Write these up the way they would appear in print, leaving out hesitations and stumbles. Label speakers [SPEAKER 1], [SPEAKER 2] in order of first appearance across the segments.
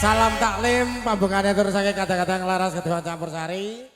[SPEAKER 1] Salam taklim, pambungannya terus saking kata-kata ngelaras kedua campur sari.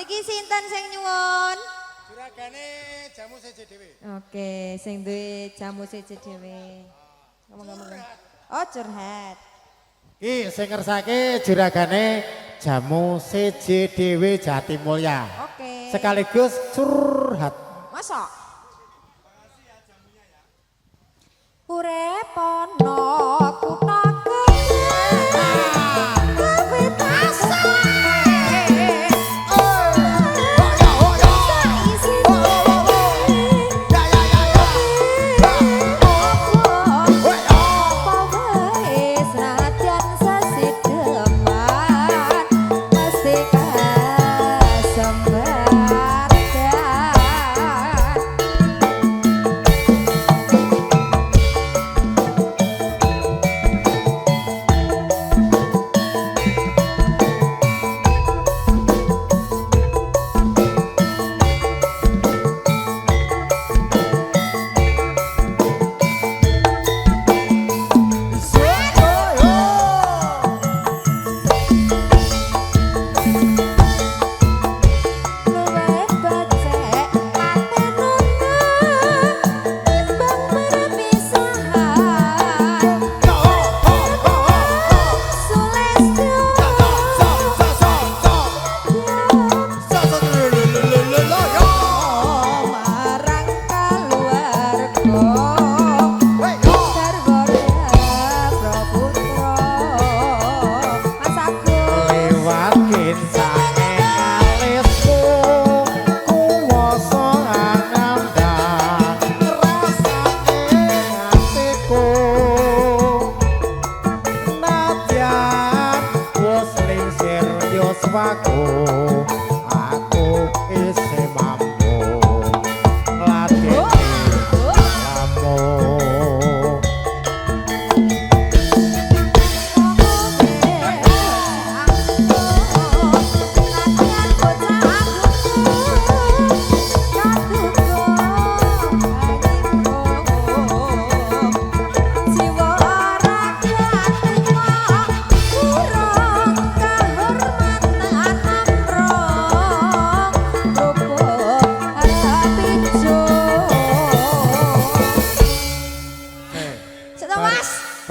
[SPEAKER 2] Niki sinten sing nyuwun?
[SPEAKER 1] Juragane jamu siji dhewe.
[SPEAKER 2] Oke, sing duwe jamu siji dhewe. Ngomong-ngomong. Oh, curhat.
[SPEAKER 1] Ki sing ngersake juragane jamu siji dhewe Jatimulya.
[SPEAKER 2] Oke.
[SPEAKER 1] Sekaligus curhat.
[SPEAKER 2] Masa? Urip ana kutha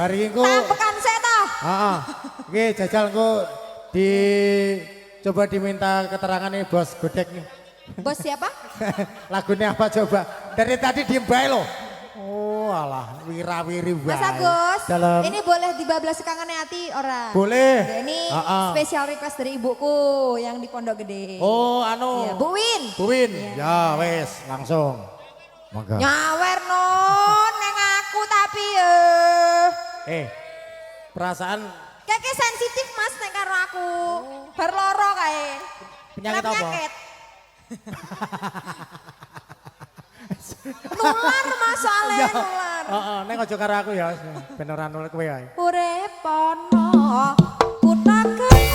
[SPEAKER 1] Bari engko
[SPEAKER 2] tampekan sik to.
[SPEAKER 1] Heeh. Nggih jajal engko coba diminta keterangan nih Bos Godek nih.
[SPEAKER 2] Bos siapa?
[SPEAKER 1] Lagunya apa coba? Dari tadi diem bae loh. Oh alah wirawiri bae.
[SPEAKER 2] Mas Agus,
[SPEAKER 1] Dalam.
[SPEAKER 2] ini boleh dibablas kangennya hati ora?
[SPEAKER 1] Boleh.
[SPEAKER 2] Ini spesial request dari ibuku yang di Pondok Gede.
[SPEAKER 1] Oh anu.
[SPEAKER 2] Ya, Bu Win.
[SPEAKER 1] Bu Win.
[SPEAKER 2] Ya.
[SPEAKER 1] Ya wes langsung. Monggo.
[SPEAKER 2] Nyawer non neng aku tapi
[SPEAKER 1] perasaan
[SPEAKER 2] Kakek sensitif mas nek karo aku. Bar loro kae.
[SPEAKER 1] penyakit apa?
[SPEAKER 2] Penyakit. Nular mas soalnya nular.
[SPEAKER 1] Heeh, nek aja karo aku ya. Ben ora nular kowe ae.
[SPEAKER 2] Urip ana kutha gede.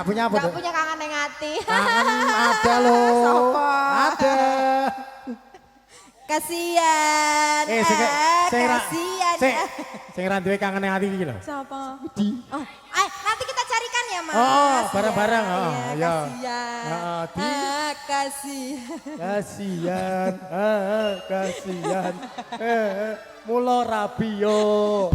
[SPEAKER 1] Gak punya apa
[SPEAKER 2] Gak
[SPEAKER 1] tuh?
[SPEAKER 2] punya kangen yang hati.
[SPEAKER 1] Kangen ada loh.
[SPEAKER 2] Sopo?
[SPEAKER 1] Ada.
[SPEAKER 2] Kasian. Kasian.
[SPEAKER 1] Sing ra duwe kangen yang hati iki lho.
[SPEAKER 2] Siapa? Oh, nanti kita carikan ya, Mas.
[SPEAKER 1] Oh, bareng-bareng.
[SPEAKER 2] Ya,
[SPEAKER 1] Oh, ya.
[SPEAKER 2] kasian. Kasian.
[SPEAKER 1] Kasian. Kasian. Mula rabi yo.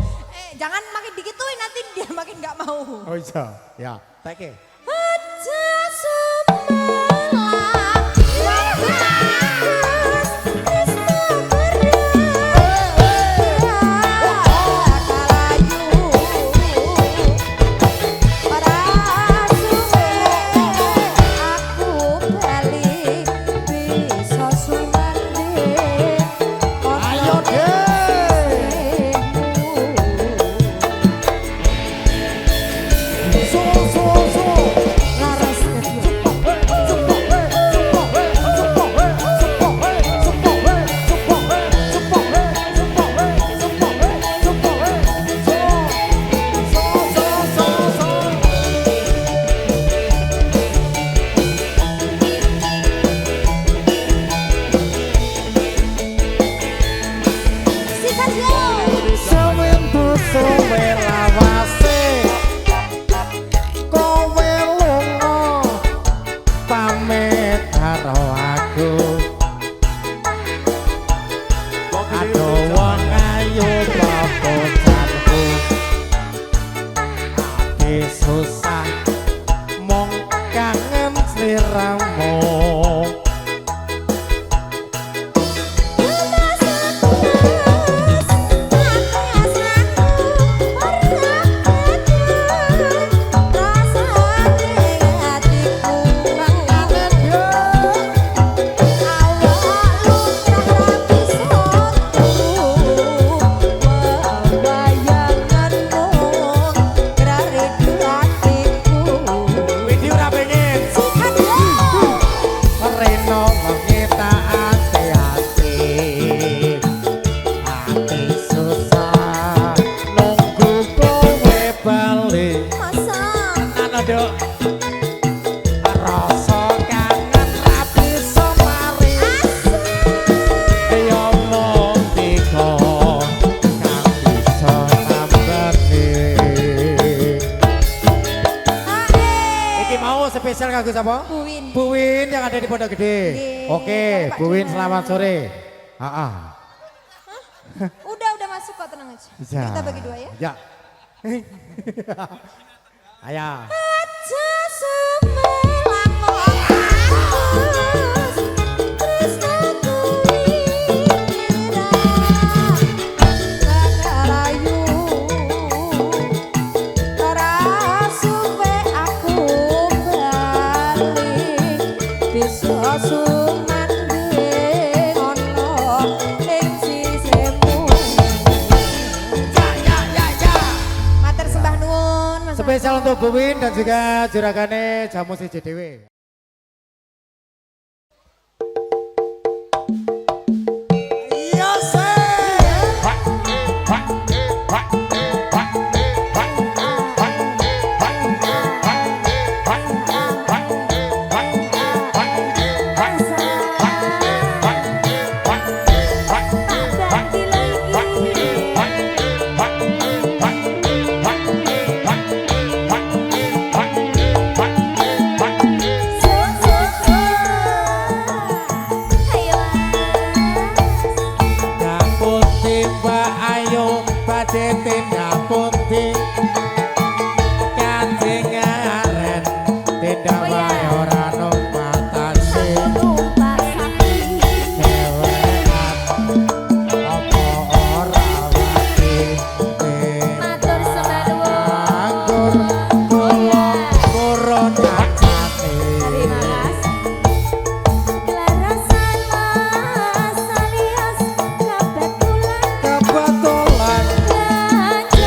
[SPEAKER 2] Jangan makin dikituin nanti dia makin gak mau.
[SPEAKER 1] Oh iya, ya. Teke.
[SPEAKER 2] Aja semalam wakas tresno kalayu ora suwe aku balik bisa sumandhe.
[SPEAKER 1] Ayo deh. Laras
[SPEAKER 2] Sikat yo.
[SPEAKER 1] Sewentu suwe lawase kowe lunga pamit karo aku. Aduh wong ayu papocanku ati susah mong kangen sliramu. Widi ora pengen Reno mengita ati-ati ati susah nunggu kowe balik ana dok rasa kangen ra bisa mari yo mung tiko kang bisa nambani. Iki mau spesial kanggo sapa?
[SPEAKER 2] Buwin.
[SPEAKER 1] Buwin yang ada di Pondok Gede.
[SPEAKER 2] Nggih.
[SPEAKER 1] Oke,
[SPEAKER 2] Bapak
[SPEAKER 1] Buwin
[SPEAKER 2] Jumat.
[SPEAKER 1] selamat sore.
[SPEAKER 2] Udah masuk kok, tenang aja.
[SPEAKER 1] Ya.
[SPEAKER 2] Kita bagi dua ya.
[SPEAKER 1] Ya. Ayah.
[SPEAKER 2] Aja semelang wakas tresnaku wira kalayu ora suwe aku balik bisa sumandhe ono ing sisihmu. Matur sembah nuwun Mas.
[SPEAKER 1] Spesial untuk Buwin dan juga juragane Jamu Siji Dewe. Iya tindak putih kancing aren tindak wae ora numpatasi dewean apa ora wati
[SPEAKER 2] Matur sembah nuwun.
[SPEAKER 1] anggur kula kurun kacate
[SPEAKER 2] Terima kasih. Kelarasan mas alias kebetulan
[SPEAKER 1] kebetulan
[SPEAKER 2] ganja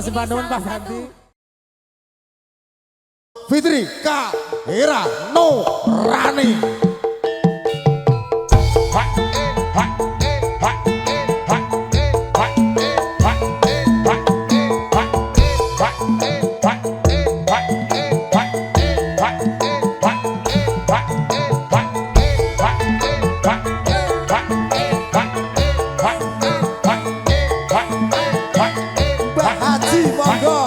[SPEAKER 1] Matur sembah nuwun Pak Santi. Fitri K Hera No Rani. Mbak Haji monggo.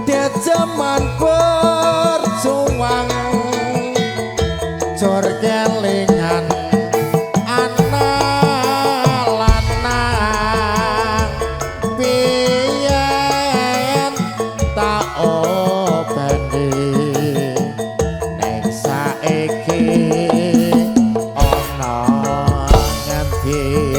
[SPEAKER 1] Dia zaman berjuang jor kelingan anak lanang biyen tak obeni ning saiki ana ngendi.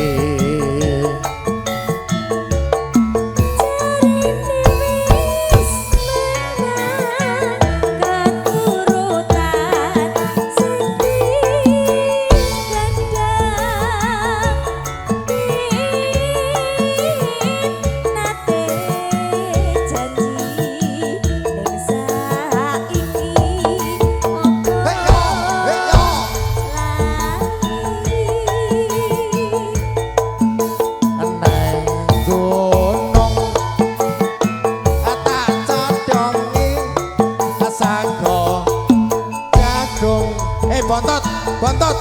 [SPEAKER 1] Bontot, bontot.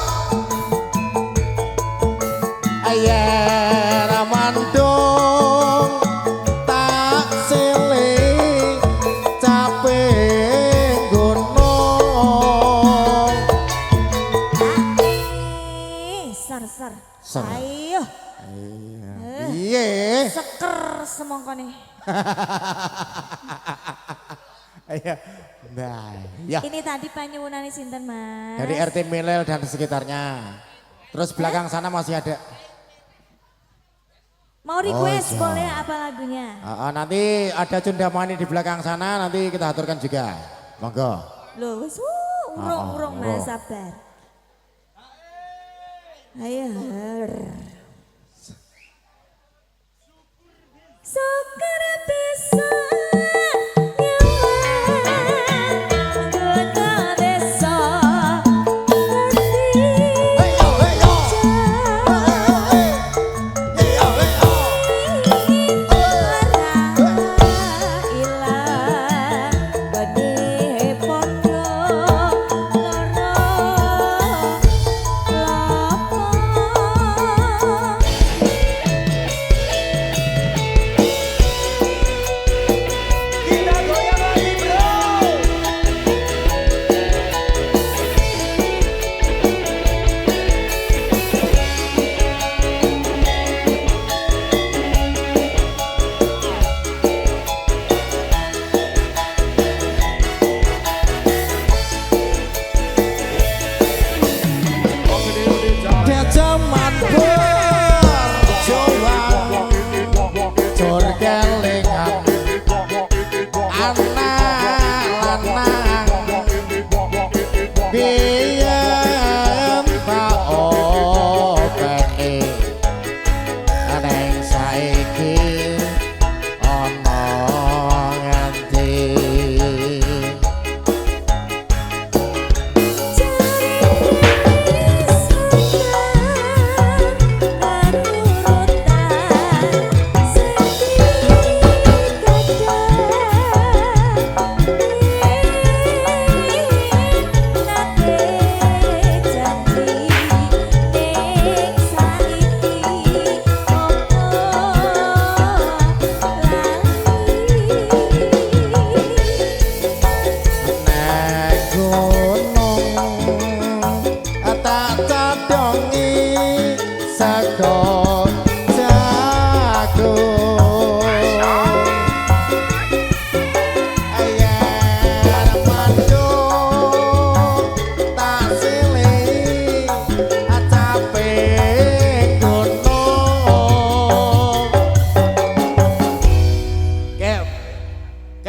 [SPEAKER 1] Ayer mandung tak silih capek gunung.
[SPEAKER 2] Ser.
[SPEAKER 1] Ser.
[SPEAKER 2] Ayo.
[SPEAKER 1] Iya.
[SPEAKER 2] Seker semongkone.
[SPEAKER 1] Ayo. Nah, ya.
[SPEAKER 2] Ini tadi panyuwunane sinten, Mas?
[SPEAKER 1] Dari RT Milel dan sekitarnya. Terus belakang sana masih ada.
[SPEAKER 2] Mau request
[SPEAKER 1] iya.
[SPEAKER 2] boleh apa lagunya?
[SPEAKER 1] Nanti ada Cundamani di belakang sana, nanti kita aturkan juga. Monggo.
[SPEAKER 2] Loh, wis urung Mas, sabar. Ayo. Syukur bisa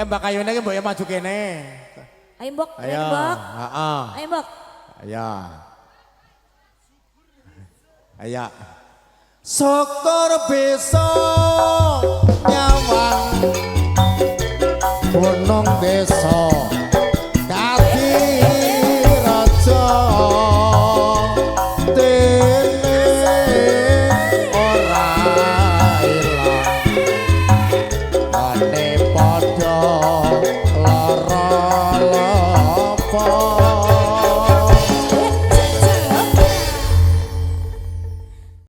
[SPEAKER 3] Mbak Kayune ki mbok ya maju kene.
[SPEAKER 2] Ayo Mbok,
[SPEAKER 3] Ayo.
[SPEAKER 2] Mbok.
[SPEAKER 3] Heeh.
[SPEAKER 2] Ayo Mbok.
[SPEAKER 1] Ayo. Ayo. Syukur bisa nyawang gunung desa